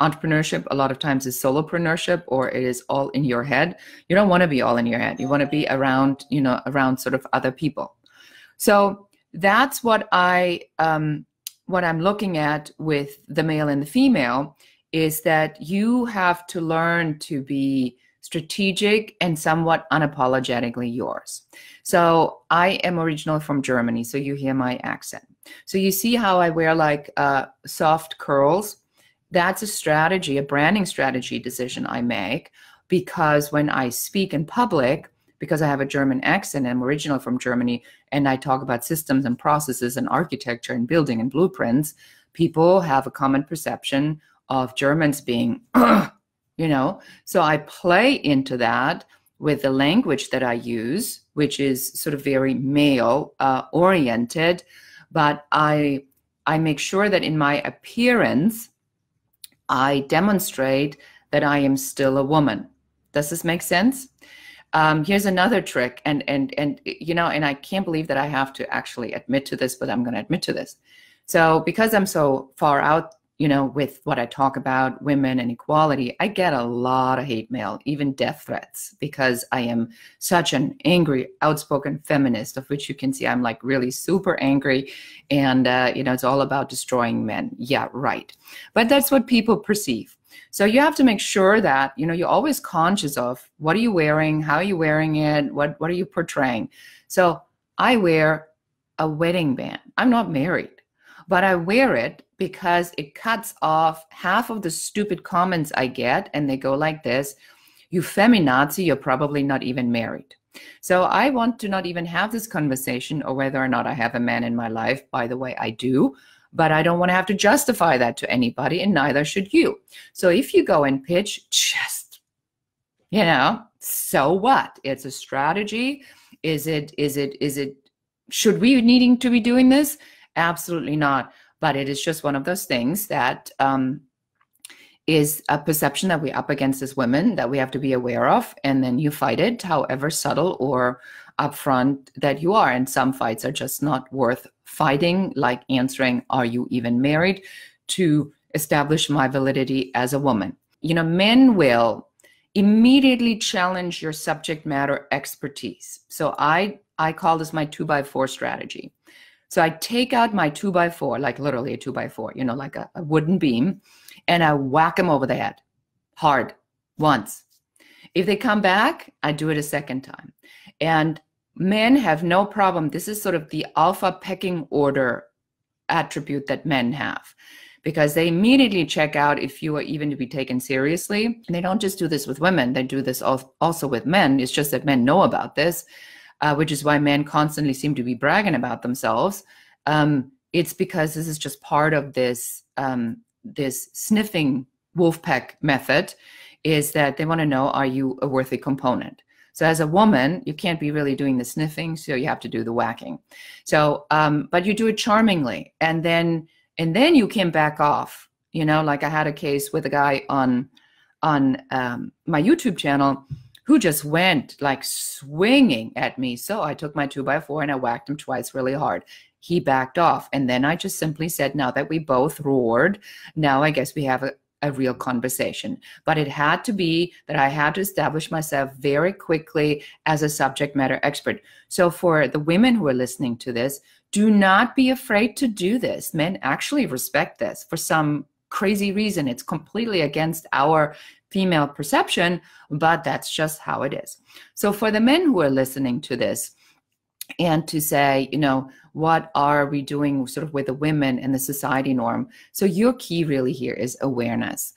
Entrepreneurship a lot of times is solopreneurship, or it is all in your head. You don't want to be all in your head. You want to be around, around sort of other people. So that's what I'm looking at with the male and the female, is that you have to learn to be strategic and somewhat unapologetically yours. So I am originally from Germany, so you hear my accent. So you see how I wear like soft curls. That's a strategy, a branding strategy decision I make, because when I speak in public, because I have a German accent and I'm originally from Germany, and I talk about systems and processes and architecture and building and blueprints, people have a common perception of Germans being, so I play into that with the language that I use, which is sort of very male oriented, but I make sure that in my appearance, I demonstrate that I am still a woman. Does this make sense? Here's another trick, and I can't believe that I have to actually admit to this, but I'm going to admit to this. So because I'm so far out, with what I talk about, women and equality, I get a lot of hate mail, even death threats, because I am such an angry, outspoken feminist, of which you can see I'm like really super angry, and it's all about destroying men. Yeah, right. But that's what people perceive. So you have to make sure that, you're always conscious of what are you wearing, how are you wearing it, what are you portraying. So I wear a wedding band. I'm not married, but I wear it because it cuts off half of the stupid comments I get, and they go like this: you feminazi, you're probably not even married. So I want to not even have this conversation, or whether or not I have a man in my life. By the way, I do, but I don't want to have to justify that to anybody, and neither should you. So if you go and pitch, just, so what? It's a strategy. Should we needing to be doing this? Absolutely not. But it is just one of those things that is a perception that we're up against as women that we have to be aware of. And then you fight it, however subtle or upfront that you are. And some fights are just not worth fighting, like answering, are you even married, to establish my validity as a woman. Men will immediately challenge your subject matter expertise. So I call this my 2x4 strategy. So I take out my 2x4, like literally a 2x4, like a wooden beam, and I whack them over the head hard once. If they come back, I do it a second time. And men have no problem. This is sort of the alpha pecking order attribute that men have, because they immediately check out if you are even to be taken seriously. And they don't just do this with women. They do this also with men. It's just that men know about this. Which is why men constantly seem to be bragging about themselves. It's because this is just part of this this sniffing wolf pack method, is that they want to know, are you a worthy component? So as a woman, you can't be really doing the sniffing, so you have to do the whacking. So, but you do it charmingly, and then you can back off. Like I had a case with a guy on my YouTube channel who just went like swinging at me. So I took my 2x4 and I whacked him twice really hard. He backed off. And then I just simply said, now that we both roared, now I guess we have a real conversation. But it had to be that I had to establish myself very quickly as a subject matter expert. So for the women who are listening to this, do not be afraid to do this. Men actually respect this for some crazy reason. It's completely against our female perception, but that's just how it is. So for the men who are listening to this, and to say, what are we doing sort of with the women and the society norm? So your key really here is awareness.